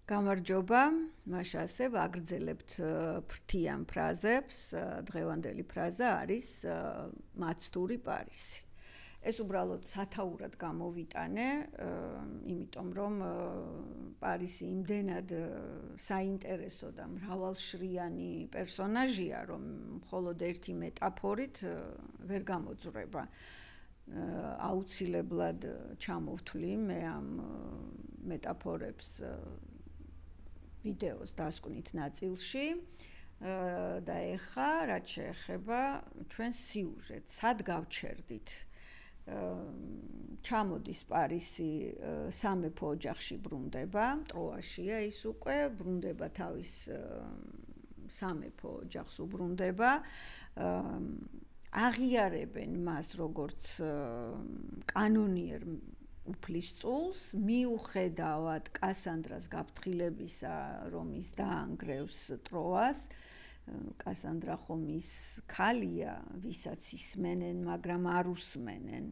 გამარჯობა, მაშასე ვაგრძელებთ ფრთიან ფრაზებს, დღევანდელი ფრაზა არის მაცთური პარისი. ეს უბრალოდ სათაურად გამოვიტანე, იმიტომ რომ პარისი იმდენად საინტერესო და მრავალშრიანი პერსონაჟია, რომ მხოლოდ ერთი მეტაფორით ვერ გამოძვრება. აუცილებლად ჩამოვთვლი მე ამ მეტაფორებს ვიდეოს დასკვნით ნაწილში და ეხა რაც შეეხება ჩვენ სიუჟეტს, სად გავჩერდით. ჩამოდის პარისი სამეფო ოჯახში ბრუნდება, ტროაშია ის უკვე, ბრუნდება თავის სამეფო ოჯახს უბრუნდება, აღიარებენ მას როგორც კანონიერ უფლისწულს, მიუხედავად კასანდრას გაფრთხილებისა, რომ ის დაანგრევს ტროას, კასანდრა ხომ ის ქალია, ვისაც ისმენენ, მაგრამ არ უსმენენ.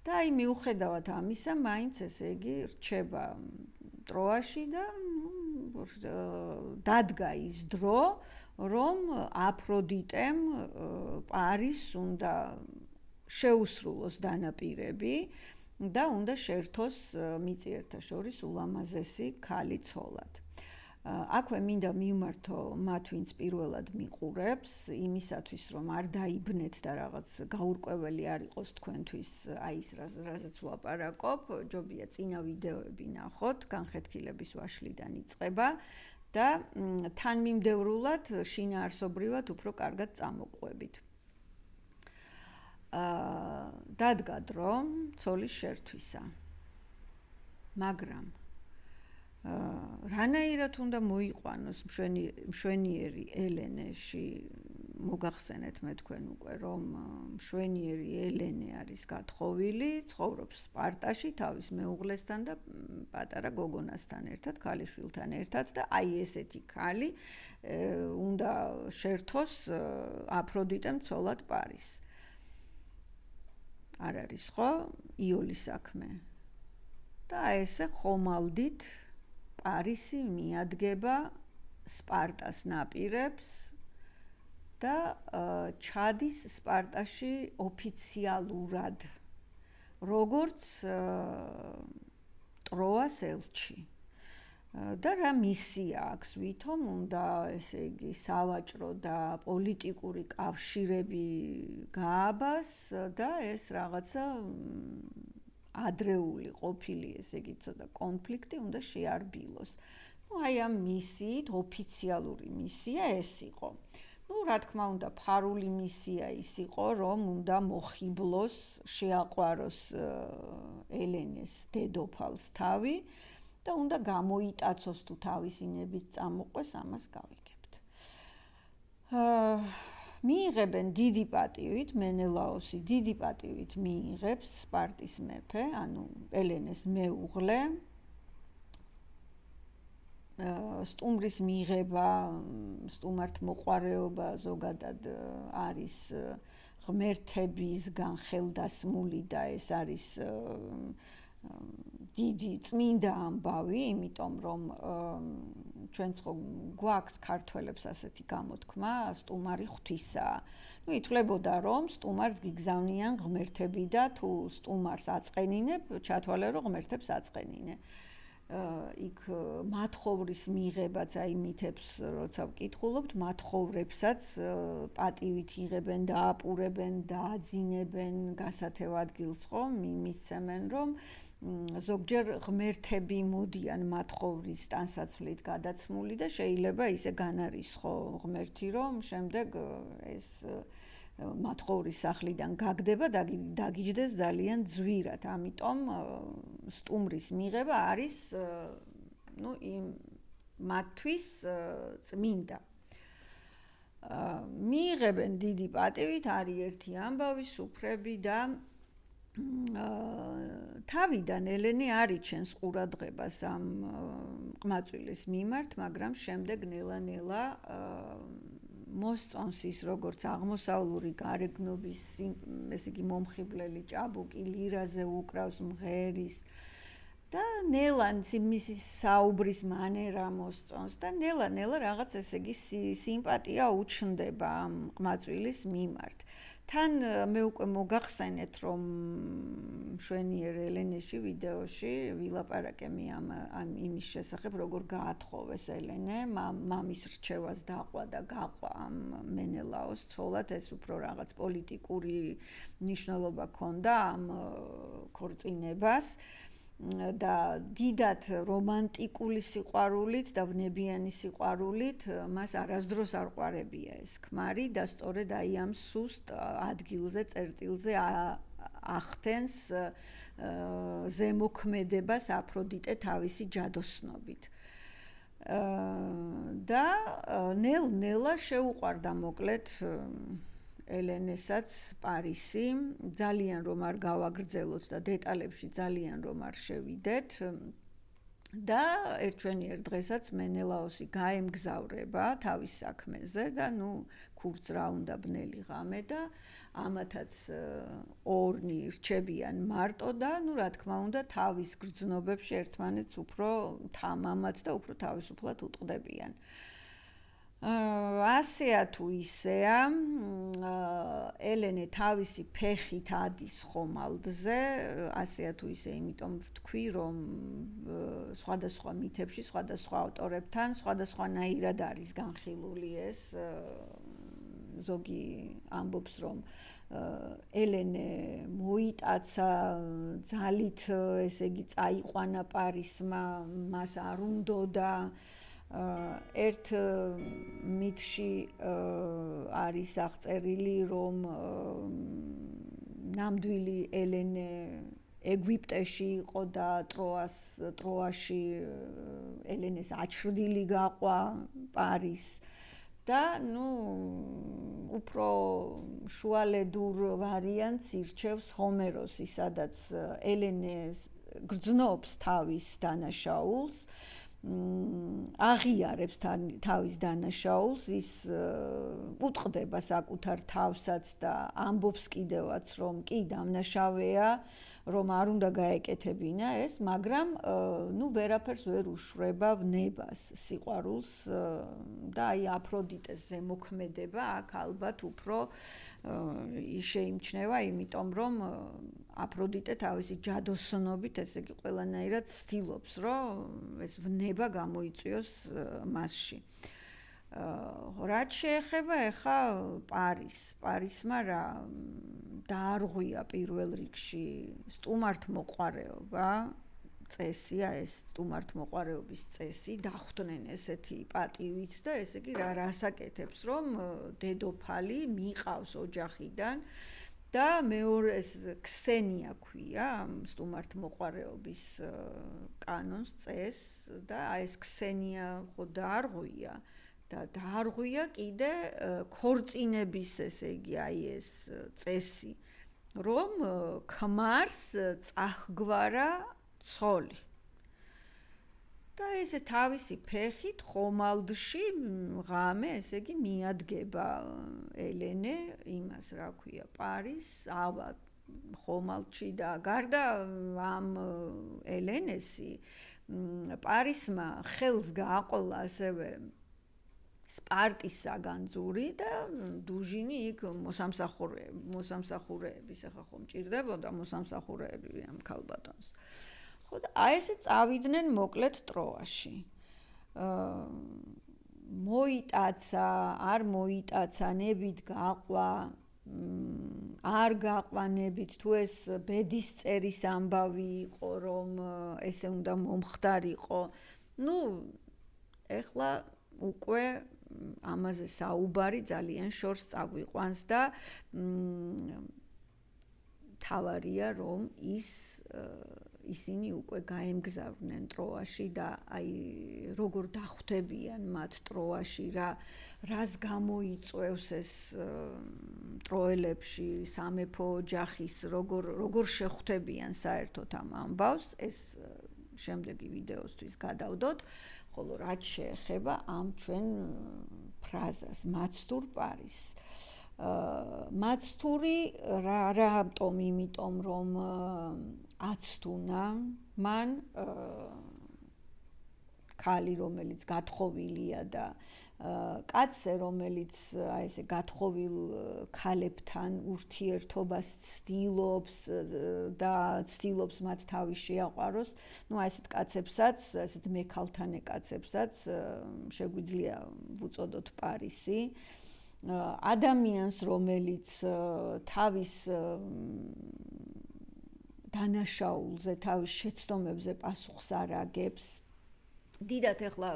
და აი მიუხედავად ამისა, მაინც ესე იგი რჩება ტროაში და დადგა ის დრო, რომ აფროდიტემ პარისს უნდა შეუსრულოს დანაპირები და უნდა შეერთოს მიწიერთა შორის ულამაზესი ქალი ცოლად. აქვე მინდა მივმართო მათ, ვინც პირველად მიყურებს, იმისათვის, რომ არ დაიბნეთ და რაღაც გაურკვეველი არ იყოს თქვენთვის აი ის რაზეც ვლაპარაკობ, ჯობია წინა ვიდეოები ნახოთ, განხეთქილების ვაშლიდან იწყება და თანმიმდევრულად შინაარსობრივად უფრო კარგად წამოყვებით. დადგა დრო ცოლის შერთვისა. მაგრამ რანაირად უნდა მოიყვანოს მშვენიერი ელენეში, მოგახსენეთ მე თქვენ უკვე, რომ მშვენიერი ელენე არის გათხოვილი, ცხოვრობს სპარტაში თავის მეუღლესთან და პატარა გოგონასთან ერთად, ქალიშვილთან ერთად და აი ესეთი ქალი უნდა შეერთოს აფროდიტემ ცოლად პარისს. არ არის ხო იოლის საქმე. და ესე ხომალდით პარისი მიადგება სპარტას ნაპირებს და ჩადის სპარტაში ოფიციალურად, როგორც ტროას ელჩი. და რა მისია აქვს, ვითომ უნდა ესე იგი სავაჭრო და პოლიტიკური კავშირები გააბას და ეს რაღაცა ადრეული ყოფილი ესე იგი ცოტა კონფლიქტი უნდა შეარბილოს. აი ამ მისიით ოფიციალური მისია ეს იყო. რა თქმა უნდა, ფარული მისია ის იყო, რომ უნდა მოხიბლოს, შეაყვაროს ელენეს დედოფალს თავი და უნდა გამოიტაცოს თუ თავისინებით წამოყვეს, ამას გავიგებთ. მიიღებენ დიდი პატივით, მენელაოსი დიდი პატივით მიიღებს სპარტის მეფე, ანუ ელენეს მეუღლე. სტუმრის მიღება, სტუმართმოყვარეობა ზოგადად არის ღმერთებისგან ხელდასმული და ეს არის დიდი წმინდა ამბავი, იმიტომ რომ ჩვენც გვაქვს ქართველებს ასეთი გამოთქმა, სტუმარი ღვთისაა. ითვლებოდა რომ სტუმარს გიგზავნიან ღმერთები და თუ სტუმარს აწყენინებ, ჩათვალე რომ ღმერთებს აწყენინე. იქ მათხოვრის მიღებაც აი მითებს როცა ვკითხულობთ, მათხოვრებსაც პატივით იღებენ, დააპურებენ, დააძინებენ გასათევ ადგილს ხომ, მისცემენ რომ ზოგჯერ ღმერთები მოდიან მათხოვრის ტანსაცმლით გადაცმული და შეიძლება ისე განარისხო ღმერთი, რომ შემდეგ ეს მათხოვრის სახლიდან გაგდება და დაგიჯდეს ძალიან ძვირად. ამიტომ სტუმრის მიღება არის მათთვის წმინდა. მიიღებენ დიდი პატივით, არის ერთი ამბავი, სუფრები და თავიდან ელენე არ იჩენს ყურადღებას ამ ყმაწვილის მიმართ, მაგრამ შემდეგ ნელა-ნელა მოსწონს ის როგორც აღმოსავლური გარეგნობის ესე იგი მომხიბლელი ჭაბუკი ლირაზე უკრავს მღერის და ნელა მისი საუბრის მანერა მოსწონს და ნელა რაღაც ესე იგი სიმპათია უჩნდება ამ ყმაწვილის მიმართ. თან მე უკვე მოგახსენეთ, რომ მშვენიერ ელენეში ვიდეოში ვილაპარაკე მე ამ იმის შესახებ, როგორ გაათხოვეს ელენე, მამის რჩევას დაყვა და გაყვა ამ მენელაოს ცოლად, ეს უფრო რაღაც პოლიტიკური მნიშვნელობა ჰქონდა ამ ქორწინებას. და დიდად რომანტიკული სიყვარულით და ვნებიანი სიყვარულით მას არასდროს არ ყვარებია ეს ქმარი და სწორედ აი ამ სუსტ ადგილზე წერტილზე ახდენს ზემოქმედებას აფროდიტე თავისი ჯადოსნობით. და ნელა შეუყვარდა მოკლედ ელენესაც პარისი, ძალიან რომ არ გავაგრძელოთ და დეტალებში ძალიან რომ არ შევიდეთ და ერთვენიერ დღესაც მენელაოსი გაემგზავრება თავის საქმეზე და ქურც რა უნდა ბნელი ღამე და ამათაც ორნი რჩებიან მარტო და რა თქმა უნდა თავის გრძნობებში ერთმანეთს უფრო თამამად და უფრო თავისუფლად უტყდებიან. ასეა თუ ისეა, ელენე თავისი ფეხით ადის ხომალდზე, ასეა თუ ისე, იმიტომ ვთქვი, რომ სხვადასხვა მითებში, სხვადასხვა ავტორებთან, სხვადასხვანაირად არის განხილული ეს. ზოგი ამბობს, რომ ელენე მოიტაცა ძალით, ესე იგი, წაიყვანა პარისმა, მას არ უნდოდა. ერთ მითში არის აღწერილი, რომ ნამდვილი ელენე ეგვიპტეში იყო და ტროაში ელენეს აჩრდილი გაყვა პარის და უფრო შუალედურ ვარიანტს ირჩევს ჰომეროსი, სადაც ელენე გრძნობს თავის დანაშაულს, აღიარებს თავის დანაშაულს, ის უტყდება საკუთარ თავსაც და ამბობს კიდევაც, რომ კი დამნაშავეა, რომ არ უნდა გაეკეთებინა ეს, მაგრამ ვერაფერს ვერ უშვრება ვნებას, სიყვარულს და აი აფროდიტეს ზემოქმედება აქ ალბათ უფრო შეიმჩნევა, იმიტომ რომ აფროდიტე თავისი ჯადოსნობით, ესე იგი ყველანაირად ცდილობს, რომ ეს ვნება გამოიწვიოს მასში. რაც შეეხება ეხა პარისმა რა დაარღვია პირველ რიგში სტუმართმოყვარეობა, წესია ეს სტუმართმოყვარეობის წესი, დახვდნენ ესეთი პატივით და ესე იგი რას აკეთებს, რომ დედოფალი მიყავს ოჯახიდან და მეორე ეს ქსენია ქვია სტუმართმოყვარეობის კანონს წესს და ეს ქსენია ხო დაარღვია და დაარღვია კიდე ქორწინების ესე იგი აი ეს წესი, რომ ქმარს წაჰგვარა ცოლი. და ესე თავისი ფეხით ხომალდში ღამე ესე იგი მიადგება ელენე იმას რა ქვია პარის ავა ხომალდში და გარდა ამ ელენესი პარისმა ხელს გააყოლა ასევე სპარტის საგანძური და დუჟინი იქ მოსამსახურეების ახლა ხომ ჭირდებოდა მოსამსახურეები ამ ქალბატონს. ხო და აი ესე წავიდნენ მოკლედ ტროაში. მოიტაცა, არ მოიტაცა, ნებით გაყვა, არ გაყვანებით, თუ ეს ბედის წერის ამბავი იყო, რომ ესე უნდა მომხდარიყო. ეხლა უკვე ამაზე საუბარი ძალიან შორს წაგვიყვანს და თავარია რომ ისინი უკვე გაემგზავრნენ ტროაში და აი როგორ დახვდებიან მათ ტროაში, რას გამოიწვევს ეს ტროელებში სამეფო ოჯახის როგორ შეხვდებიან საერთოდ ამ ამბავს, ეს შემდეგი ვიდეოსთვის გადავდოთ, ხოლო რაც შეეხება ამ ჩვენ ფრაზას მაცდურ პარისს. მაცთური რამტომ იმიტომ რომ აცთუნა მან ქალი რომელიც გათხოვილია და კაცზე რომელიც აი ესე გათხოვილ ქალებთან ურთიერთობას ცდილობს და ცდილობს მათ თავი შეაყვაროს, ну აი ესეთ კაცებსაც, ესეთ მექალთანე კაცებსაც შეგვიძლია ვუწოდოთ პარისი. ადამიანს რომელიც თავის დანაშაულზე, თავის შეცდომებზე პასუხს არ აგებს, დიდათ ეხლა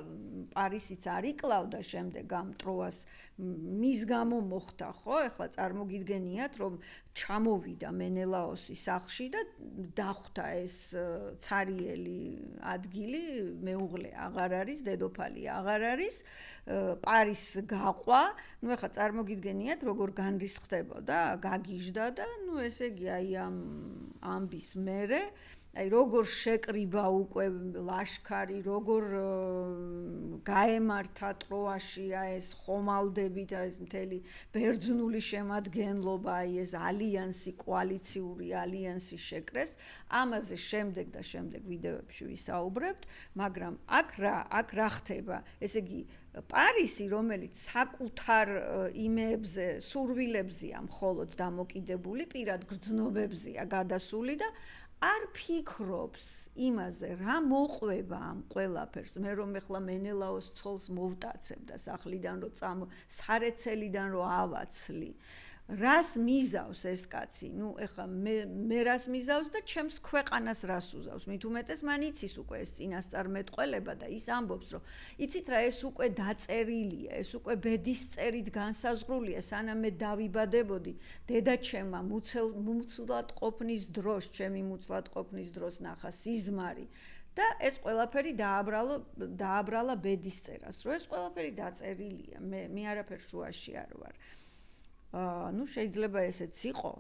პარისიც არ იკლავდა შემდეგ ამ ტროას მის გამო მოხდა, ხო? ეხლა წარმოგიდგენიათ, რომ ჩამოვიდა მენელაოსის სახლში და დახვდა ეს ცარიელი ადგილი, მეუღლე აღარ არის, დედოფალი აღარ არის, პარის გაყვა, ну ეხლა წარმოგიდგენიათ, როგორ განრისხდებოდა, გაგიჟდა და ну ესე იგი აი ამ ამბის მერე აი როგორ შეკრიბა უკვე ლაშქარი, როგორ გაემართა ტროაში ეს ხომალდებით, ეს მთელი ბერძნული შემადგენლობა, აი ეს ალიანსი, კოალიციური ალიანსი შეკრეს. ამაზე შემდეგ და შემდეგ ვიდეოებში ვისაუბრებთ, მაგრამ აქ რა ხდება? ესე იგი პარისი, რომელიც საკუთარ იმებზე, სურვილებზეა მხოლოდ დამოკიდებული, პირად გრძნობებზეა გადასული და არ ფიქრობს იმაზე, რა მოყვება ამ ყველაფერს. მე რომ ეხლა მენელაოს ცოლს მოვტაცებ და სახლიდან რომ სარეცელიდან რომ ავაცლი. რას მიზავს ეს კაცი? ну ეხლა მე რას მიზავს და ჩემს ქვეყანას რას უზავს? მით უმეტეს მან იცის უკვე ეს წინასწარმეტყველება და ის ამბობს, რომ იცით რა, ეს უკვე დაწერილია, ეს უკვე ბედისწერით განსაზღვრულია, სანამ მე დავიბადებოდი, დედაჩემმა მუცლად ყოფნის დროს, ჩემი მუცლად ყოფნის დროს ნახა სიზმარი და ეს ყველაფერი დააბრალა ბედისწერას, რომ ეს ყველაფერი დაწერილია, მე არაფერ შუაში არ ვარ. ну შეიძლება ესეც იყო,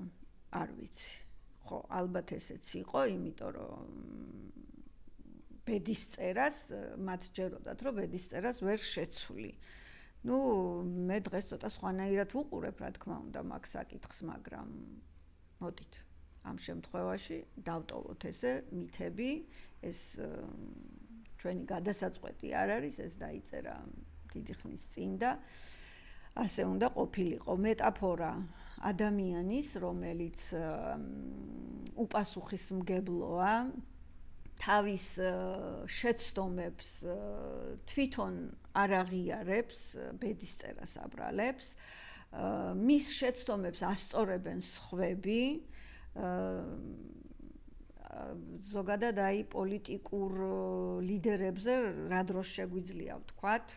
არ ვიცი. ხო, ალბათ ესეც იყო, იმიტომ რომ ბედისწერას მათ ჯეროდათ, რომ ბედისწერას ვერ შეცვლი. ну მე დღეს ცოტა სხვანაირად ვუყურებ, რა თქმა უნდა, მაგ საკითხს, მაგრამ მოდით, ამ შემთხვევაში დავტოვოთ ესე მითები, ეს ჩვენი გადასაწყვეტი არ არის, ეს დაიწერა დიდი ხნის წინ და ასე უნდა ყოფილიყო. მეტაფორა ადამიანის, რომელიც უპასუხისმგებლოა, თავის შეცდომებს თვითონ არ აღიარებს, ბედისწერას აბრალებს, მის შეცდომებს ასწორებენ სხვები, ზოგადად აი პოლიტიკურ ლიდერებზე რა დროს შეგვიძლია ვთქვათ,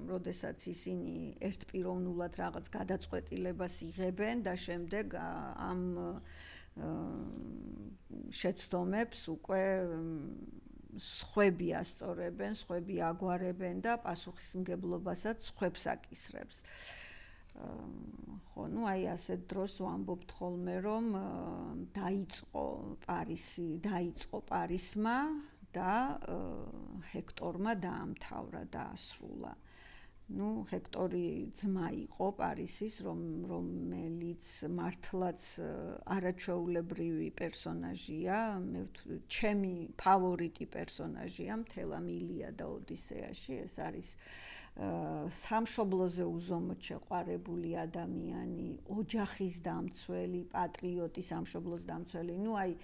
როდესაც ისინი ერთპიროვნულად რაღაც გადაწყვეტილებას იღებენ და შემდეგ ამ შეცდომებს უკვე სხვები ასწორებენ, სხვები აგვარებენ და პასუხისმგებლობასაც სხვებს აკისრებს. ხო, ну აი ასეთ დროს ვამბობთ ხოლმე, რომ დაიწყო პარისმა და ჰექტორმა დაამთავრა, დაასრულა. ну ჰექტორი ძმა იყო პარისის, რომელიც მართლაც არაჩვეულებრივი პერსონაჟია, ჩემი ფავორიტი პერსონაჟია მთელ ამ ილია და ოდისეაში. ეს არის სამშობლოზე უზომოდ შეყვარებული ადამიანი, ოჯახის დამცველი, პატრიოტი, სამშობლოს დამცველი. ну აი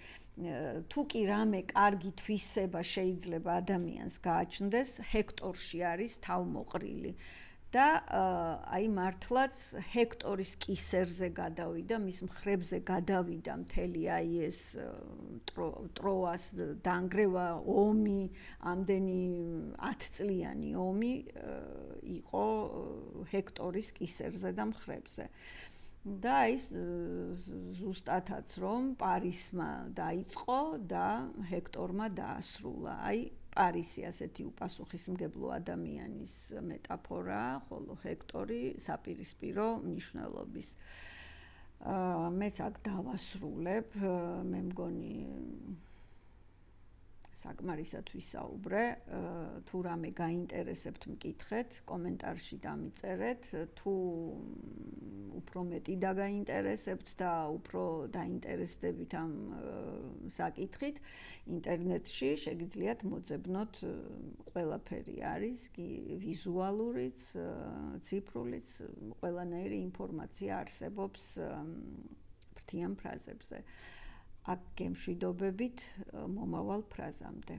თუ კი რამე კარგი თვისება შეიძლება ადამიანს გააჩნდეს, ჰექტორში არის თავმოყრილი. და აი მართლაც ჰექტორის კისერზე გადავიდა, მის მხრებზე გადავიდა მთელი აი ეს ტროას დანგრევა, ომი, ამდენი 10 წლიანი ომი იყო ჰექტორის კისერზე და მხრებზე. და ის ზუსტათაც რომ პარისმა დაიწყო და ჰექტორმა დაასრულა. აი პარისი ასეთი უპასუხისმგებლო ადამიანის მეტაფორაა, ხოლო ჰექტორი საპირისპირო მნიშვნელობის. მეც აქ დავასრულებ, მე მგონი საკმარისად ვისაუბრე, თუ რამე გაინტერესებთ მკითხეთ, კომენტარში დამიწერეთ, თუ უფრო მეტი დაგაინტერესებთ და უფრო დაინტერესდებით ამ საკითხით, ინტერნეტში შეგიძლიათ მოძებნოთ ყველაფერი არის, ვიზუალურიც, ციფრულიც, ყველანაირი ინფორმაცია არსებობს ფრთიან ფრაზებზე. აქ გემშვიდობებით მომავალ ფრაზამდე.